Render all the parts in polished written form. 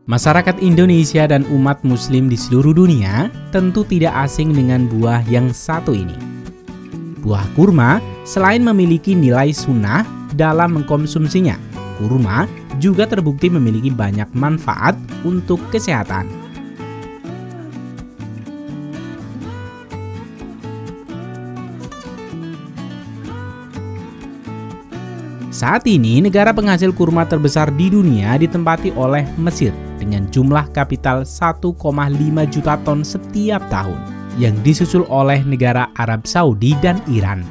Masyarakat Indonesia dan umat muslim di seluruh dunia tentu tidak asing dengan buah yang satu ini. Buah kurma selain memiliki nilai sunnah dalam mengkonsumsinya, kurma juga terbukti memiliki banyak manfaat untuk kesehatan. Saat ini, negara penghasil kurma terbesar di dunia ditempati oleh Mesir dengan jumlah kapital 1,5 juta ton setiap tahun, yang disusul oleh negara Arab Saudi dan Iran.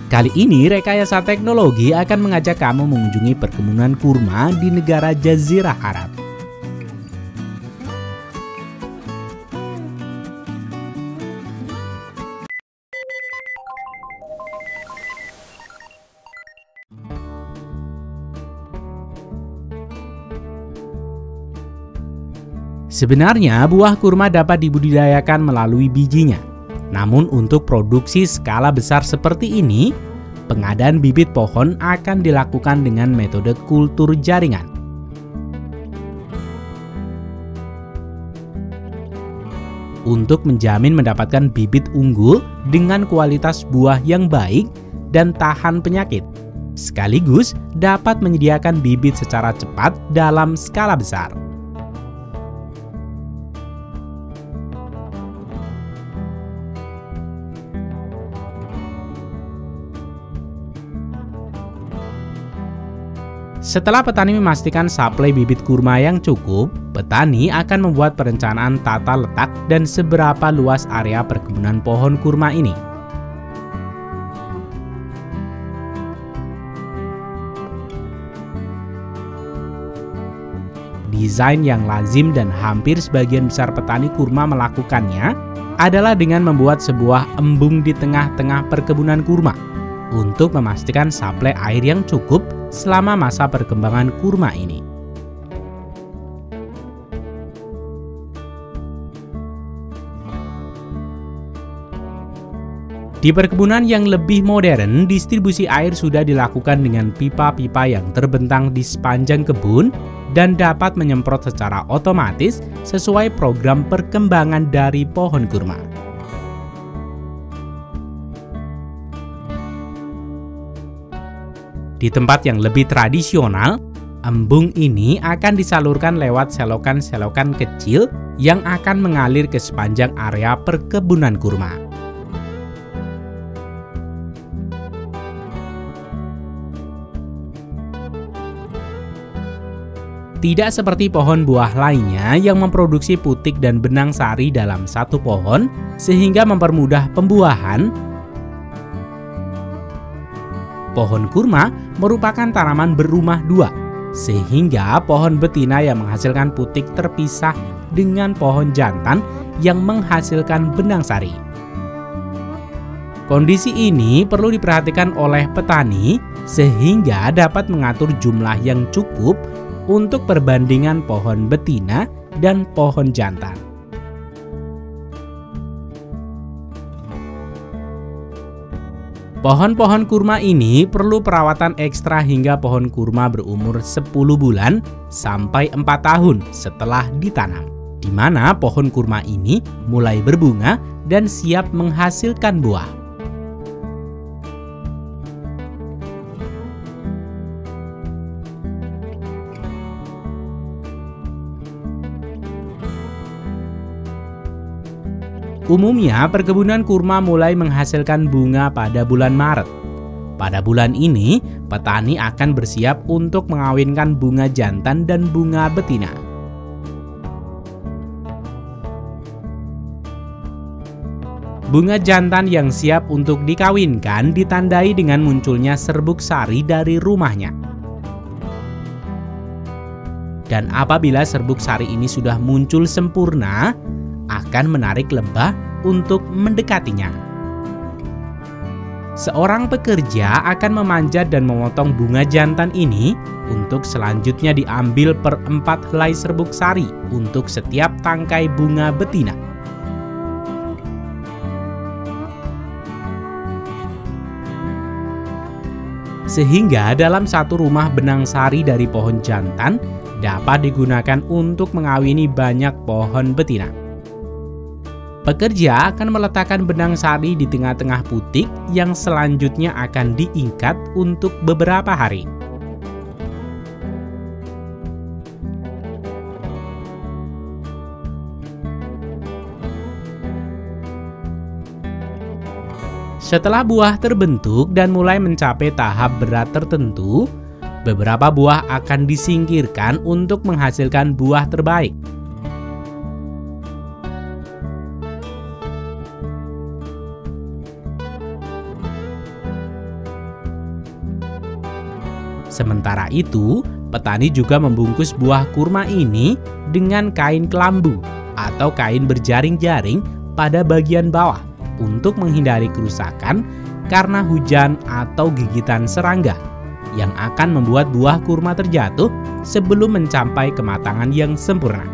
Kali ini, rekayasa teknologi akan mengajak kamu mengunjungi perkebunan kurma di negara Jazirah Arab. Sebenarnya, buah kurma dapat dibudidayakan melalui bijinya. Namun untuk produksi skala besar seperti ini, pengadaan bibit pohon akan dilakukan dengan metode kultur jaringan. Untuk menjamin mendapatkan bibit unggul dengan kualitas buah yang baik dan tahan penyakit, sekaligus dapat menyediakan bibit secara cepat dalam skala besar. Setelah petani memastikan suplai bibit kurma yang cukup, petani akan membuat perencanaan tata letak dan seberapa luas area perkebunan pohon kurma ini. Desain yang lazim dan hampir sebagian besar petani kurma melakukannya adalah dengan membuat sebuah embung di tengah-tengah perkebunan kurma untuk memastikan suplai air yang cukup selama masa perkembangan kurma ini. Di perkebunan yang lebih modern, distribusi air sudah dilakukan dengan pipa-pipa yang terbentang di sepanjang kebun dan dapat menyemprot secara otomatis sesuai program perkembangan dari pohon kurma. Di tempat yang lebih tradisional, embung ini akan disalurkan lewat selokan-selokan kecil yang akan mengalir ke sepanjang area perkebunan kurma. Tidak seperti pohon buah lainnya yang memproduksi putik dan benang sari dalam satu pohon sehingga mempermudah pembuahan, pohon kurma merupakan tanaman berumah dua, sehingga pohon betina yang menghasilkan putik terpisah dengan pohon jantan yang menghasilkan benang sari. Kondisi ini perlu diperhatikan oleh petani sehingga dapat mengatur jumlah yang cukup untuk perbandingan pohon betina dan pohon jantan. Pohon-pohon kurma ini perlu perawatan ekstra hingga pohon kurma berumur 10 bulan sampai 4 tahun setelah ditanam, di mana pohon kurma ini mulai berbunga dan siap menghasilkan buah. Umumnya, perkebunan kurma mulai menghasilkan bunga pada bulan Maret. Pada bulan ini, petani akan bersiap untuk mengawinkan bunga jantan dan bunga betina. Bunga jantan yang siap untuk dikawinkan ditandai dengan munculnya serbuk sari dari rumahnya. Dan apabila serbuk sari ini sudah muncul sempurna, akan menarik lebah untuk mendekatinya. Seorang pekerja akan memanjat dan memotong bunga jantan ini untuk selanjutnya diambil per 4 helai serbuk sari untuk setiap tangkai bunga betina. Sehingga dalam satu rumah benang sari dari pohon jantan dapat digunakan untuk mengawini banyak pohon betina. Pekerja akan meletakkan benang sari di tengah-tengah putik yang selanjutnya akan diikat untuk beberapa hari. Setelah buah terbentuk dan mulai mencapai tahap berat tertentu, beberapa buah akan disingkirkan untuk menghasilkan buah terbaik. Sementara itu, petani juga membungkus buah kurma ini dengan kain kelambu atau kain berjaring-jaring pada bagian bawah untuk menghindari kerusakan karena hujan atau gigitan serangga yang akan membuat buah kurma terjatuh sebelum mencapai kematangan yang sempurna.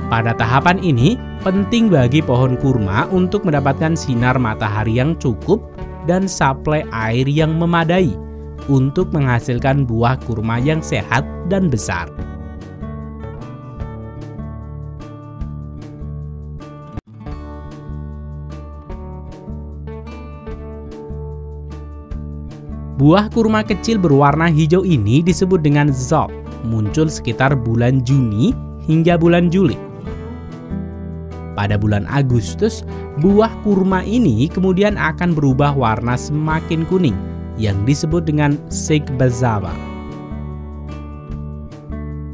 Pada tahapan ini, penting bagi pohon kurma untuk mendapatkan sinar matahari yang cukup dan suplai air yang memadai untuk menghasilkan buah kurma yang sehat dan besar. Buah kurma kecil berwarna hijau ini disebut dengan zop, muncul sekitar bulan Juni hingga bulan Juli. Pada bulan Agustus, buah kurma ini kemudian akan berubah warna semakin kuning, yang disebut dengan Sigbazawa.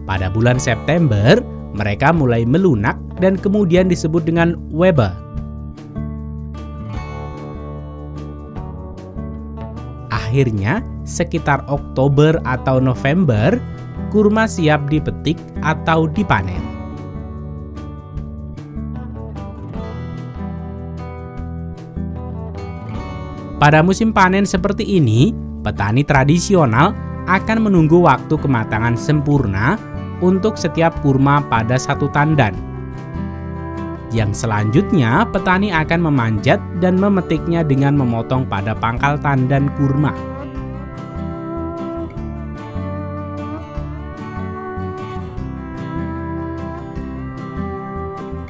Pada bulan September, mereka mulai melunak dan kemudian disebut dengan Weber. Akhirnya, sekitar Oktober atau November, kurma siap dipetik atau dipanen. Pada musim panen seperti ini, petani tradisional akan menunggu waktu kematangan sempurna untuk setiap kurma pada satu tandan. Yang selanjutnya, petani akan memanjat dan memetiknya dengan memotong pada pangkal tandan kurma.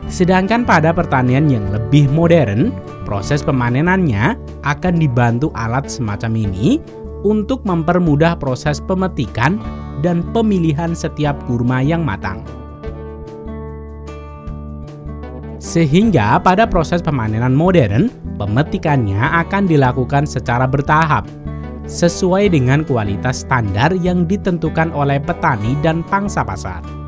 Sedangkan pada pertanian yang lebih modern, proses pemanenannya akan dibantu alat semacam ini untuk mempermudah proses pemetikan dan pemilihan setiap kurma yang matang. Sehingga pada proses pemanenan modern, pemetikannya akan dilakukan secara bertahap, sesuai dengan kualitas standar yang ditentukan oleh petani dan pangsa pasar.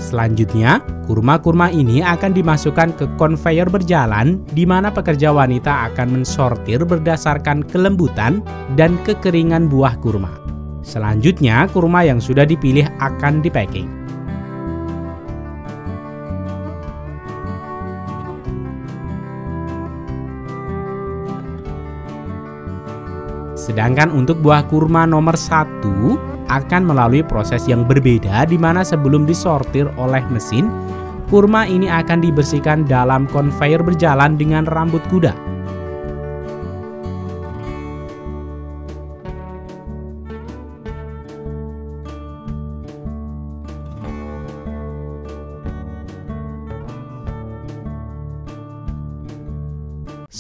Selanjutnya, kurma-kurma ini akan dimasukkan ke konveyor berjalan di mana pekerja wanita akan mensortir berdasarkan kelembutan dan kekeringan buah kurma. Selanjutnya, kurma yang sudah dipilih akan dipacking. Sedangkan untuk buah kurma nomor 1 akan melalui proses yang berbeda di mana sebelum disortir oleh mesin, kurma ini akan dibersihkan dalam konveyor berjalan dengan rambut kuda.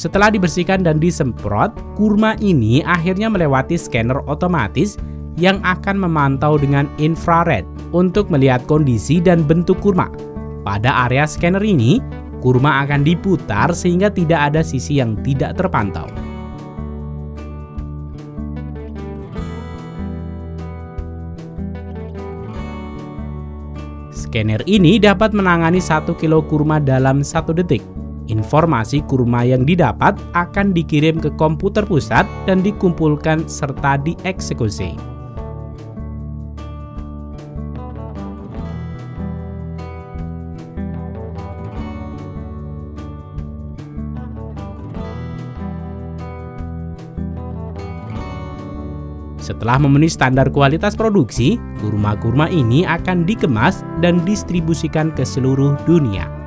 Setelah dibersihkan dan disemprot, kurma ini akhirnya melewati scanner otomatis yang akan memantau dengan infrared untuk melihat kondisi dan bentuk kurma. Pada area scanner ini, kurma akan diputar sehingga tidak ada sisi yang tidak terpantau. Scanner ini dapat menangani 1 kilo kurma dalam 1 detik. Informasi kurma yang didapat akan dikirim ke komputer pusat dan dikumpulkan serta dieksekusi. Setelah memenuhi standar kualitas produksi, kurma-kurma ini akan dikemas dan distribusikan ke seluruh dunia.